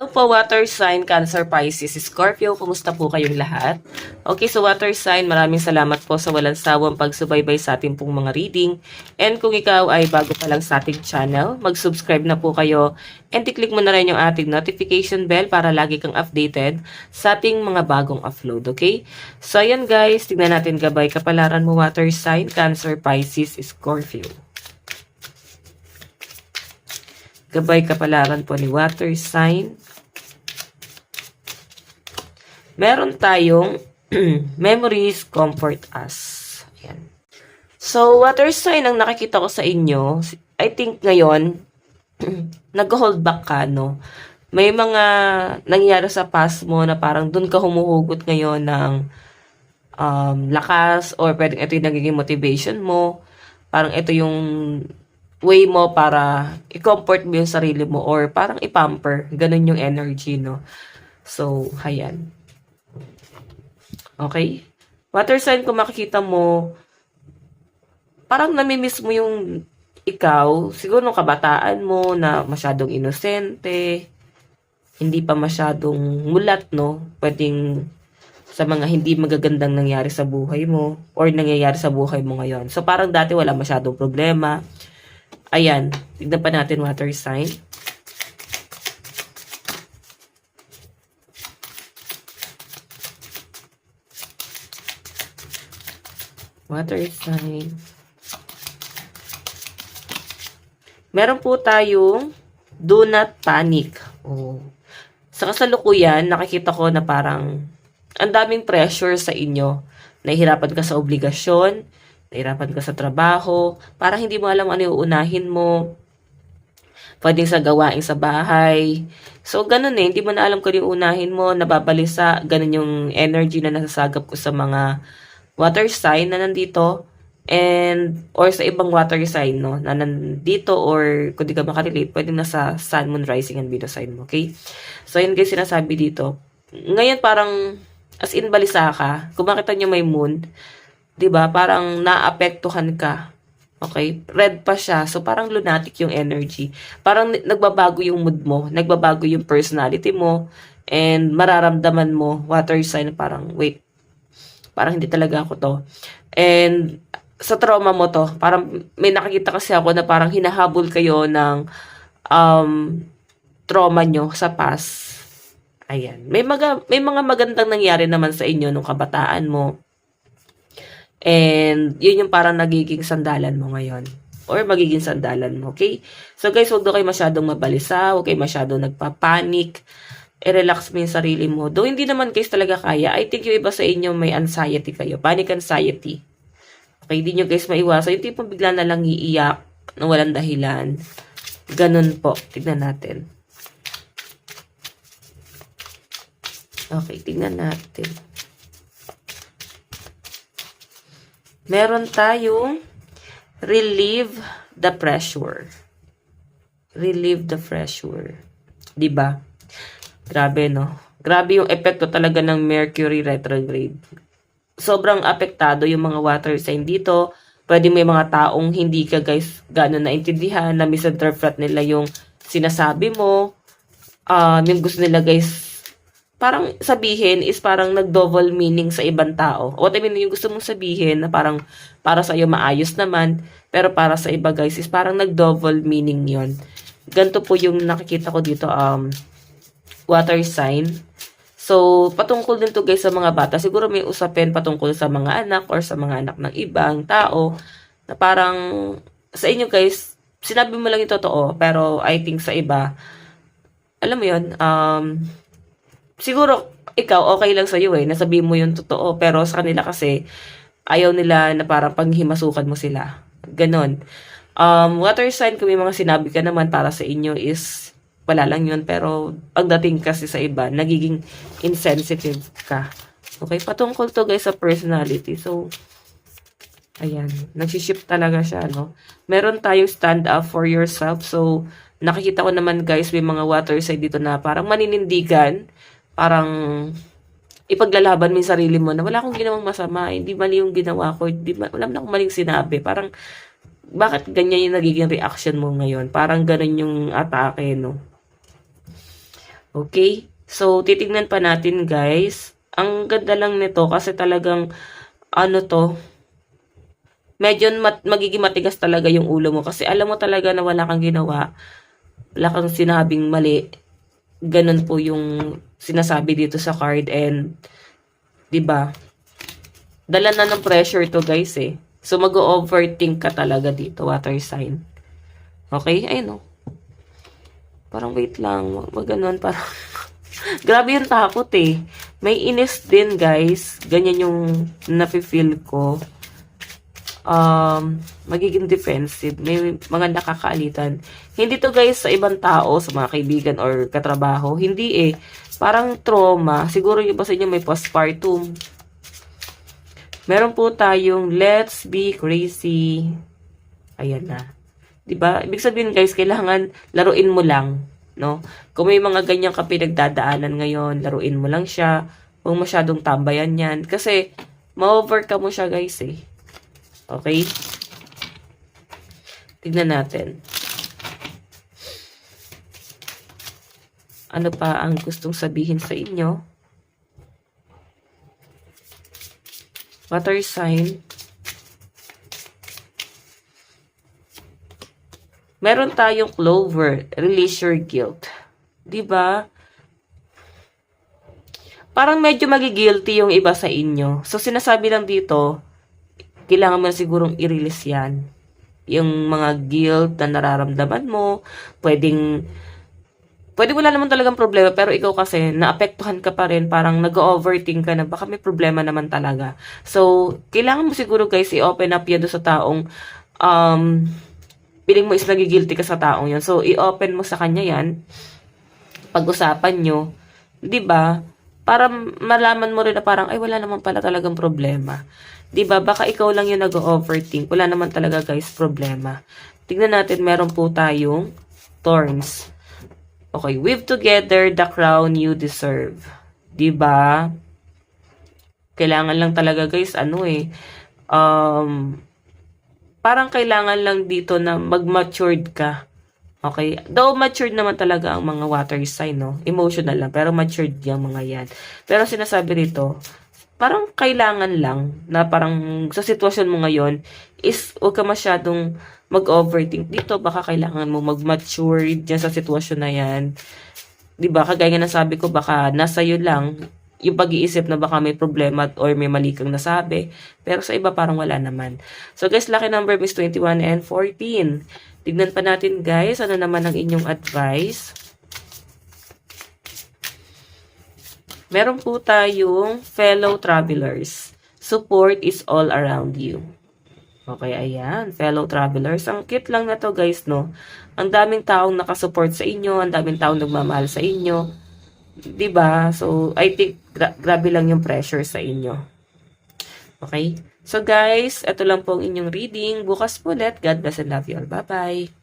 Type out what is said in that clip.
po, water sign, Cancer, Pisces, Scorpio. Kumusta po kayong lahat? Okay, so water sign, maraming salamat po sa walang sawang pagsubaybay sa ating pong mga reading. And kung ikaw ay bago pa lang sa ating channel, mag-subscribe na po kayo. And i-click mo na rin yung ating notification bell para lagi kang updated sa ating mga bagong upload, okay? So ayan guys, tingnan natin gabay kapalaran mo water sign, Cancer, Pisces, Scorpio. Gabay kapalaran po ni water sign. Meron tayong memories comfort us. Ayan. So, water sign ang nakikita ko sa inyo, I think ngayon, nag-hold back ka, no? May mga nangyayari sa past mo na parang dun ka humuhugot ngayon ng lakas or pwedeng ito yung nagiging motivation mo. Parang ito yung way mo para i-comfort mo yung sarili mo or parang i-pamper. Ganun yung energy, no? So, hayan. Okay? Water sign, kung makikita mo, parang namimiss mo yung ikaw, siguro nung kabataan mo na masyadong inosente, hindi pa masyadong mulat, no? Pwedeng sa mga hindi magagandang nangyari sa buhay mo or nangyayari sa buhay mo ngayon. So, parang dati wala masyadong problema. Ayan, tignan pa natin water sign. Water sign. Meron po tayong do not panic. Oh. Sa kasalukuyan, nakikita ko na parang ang daming pressure sa inyo. Nahihirapan ka sa obligasyon, nahihirapan ka sa trabaho, parang hindi mo alam ano yung uunahin mo. Pwedeng sa gawain sa bahay. So, ganun hindi mo na alam kung yung unahin mo, nababalisa, ganun yung energy na nasasagap ko sa mga water sign na nandito. And, or sa ibang water sign, no, na nandito, or kung di ka makarelate, pwedeng nasa sun, moon, rising, and Venus sign mo, okay? So, yun guys, sinasabi dito. Ngayon, parang, as in, balisa ka. Kung makita nyo may moon, 'di ba? Parang naapektuhan ka. Okay? Red pa siya. So parang lunatic yung energy. Parang nagbabago yung mood mo, nagbabago yung personality mo, and mararamdaman mo water sign parang wait. Parang hindi talaga ako 'to. And sa trauma mo 'to, parang may nakikita kasi ako na parang hinahabol kayo ng trauma nyo sa past. Ayan. May mga magandang nangyari naman sa inyo nung kabataan mo. And, yun yung parang nagiging sandalan mo ngayon. Or magiging sandalan mo, okay? So guys, huwag daw kayo masyadong mabalisa, huwag kayo masyadong nagpapanik. I-relax mo yung sarili mo. Though hindi naman guys talaga kaya, I think yung iba sa inyo may anxiety kayo. Panic anxiety. Okay, hindi nyo guys maiwasan. Yung tipong bigla na lang iiyak na walang dahilan. Ganun po. Tignan natin. Okay, tignan natin. Meron tayong relieve the pressure. Relieve the pressure. Diba? Grabe, no? Grabe yung epekto talaga ng Mercury retrograde. Sobrang apektado yung mga water sign dito. Pwede may mga taong hindi ka guys gano'n naintindihan, na misinterpret nila yung sinasabi mo. Yung gusto nila guys parang sabihin is parang nag-double meaning sa ibang tao. What I mean, yung gusto mong sabihin na parang para sa iyo maayos naman, pero para sa iba guys is parang nag-double meaning yon. Ganito po yung nakikita ko dito, water sign. So, patungkol din to guys sa mga bata. Siguro may usapin patungkol sa mga anak or sa mga anak ng ibang tao na parang sa inyo guys, sinabi mo lang yung totoo, pero I think sa iba, alam mo yun, siguro, ikaw, okay lang sa'yo nasabihin mo yung totoo. Pero sa kanila kasi, ayaw nila na parang panghimasukan mo sila. Ganon. Water sign, kung may mga sinabi ka naman para sa inyo is, wala lang yun. Pero, pagdating kasi sa iba, nagiging insensitive ka. Okay, patungkol to guys sa personality. So, ayan, nagsishift talaga siya, no? Meron tayong stand up for yourself. So, nakikita ko naman guys, may mga water sign dito na parang maninindigan, parang ipaglalaban mo yung sarili mo na wala akong ginawang masama, hindi mali yung ginawa ko, wala na akong maling sinabi. Parang, bakit ganyan yung nagiging reaction mo ngayon? Parang ganun yung atake, no? Okay? So, titignan pa natin guys. Ang ganda lang nito kasi talagang, ano to, medyo magiging matigas talaga yung ulo mo kasi alam mo talaga na wala kang ginawa, wala kang sinabing mali. Ganun po yung sinasabi dito sa card and 'di ba? Dala na ng pressure to guys eh. So mag-overthink ka talaga dito, water sign. Okay? Ayun oh. Parang wait lang, wag ganun parang grabe yung takot eh. May inis din guys. Ganyan yung nafe-feel ko. Magiging defensive. May mga nakakaalitan. Hindi to guys sa ibang tao, sa mga kaibigan or katrabaho. Hindi eh. Parang trauma. Siguro yung iba sa inyo may postpartum. Meron po tayong let's be crazy. Ayan na. 'Di ba? Ibig sabihin guys, kailangan laruin mo lang, no? Kung may mga ganyan ka pinagdadaanan ngayon, laruin mo lang siya. Huwag masyadong tambayan 'yan kasi ma-overcome mo siya guys eh. Okay? Tignan natin. Ano pa ang gustong sabihin sa inyo? Water sign. Meron tayong clover, release your guilt. 'Di ba? Parang medyo magi-guilty yung iba sa inyo. So sinasabi lang dito, kailangan mo na sigurong i-release 'yan. Yung mga guilt na nararamdaman mo, pwedeng wala naman talagang problema, pero ikaw kasi, naapektuhan ka pa rin, parang nag-overthink ka na, baka may problema naman talaga. So, kailangan mo siguro guys, i-open up yan doon sa taong, feeling mo is nagigilty ka sa taong yun. So, i-open mo sa kanya yan, pag-usapan nyo, 'di ba? Para malaman mo rin na parang, ay wala naman pala talagang problema. 'Di ba? Baka ikaw lang yung nag-overthink. Wala naman talaga guys problema. Tignan natin, meron po tayong thorns. Okay, weave together the crown you deserve. 'Di ba? Kailangan lang talaga guys, parang kailangan lang dito na mag-matured ka. Okay? Though matured naman talaga ang mga water sign, no? Emotional lang, pero matured yung mga yan. Pero sinasabi rito, parang kailangan lang na parang sa sitwasyon mo ngayon is huwag ka masyadong mag-overthink dito. Baka kailangan mo mag-mature dyan sa sitwasyon na yan. Diba? Kagaya nga ng sabi ko, baka nasa iyo lang yung pag-iisip na baka may problema or may mali kang nasabi. Pero sa iba parang wala naman. So guys, lucky number is 21 and 14. Tignan pa natin guys, ano naman ang inyong advice. Meron po tayong fellow travelers. Support is all around you. Okay, ayan. Fellow travelers. Ang cute lang na to guys, no? Ang daming taong nakasupport sa inyo. Ang daming taong nagmamahal sa inyo. 'Di ba? So, I think grabe lang yung pressure sa inyo. Okay? So guys, ito lang po ang inyong reading. Bukas po ulit. God bless and love you all. Bye-bye.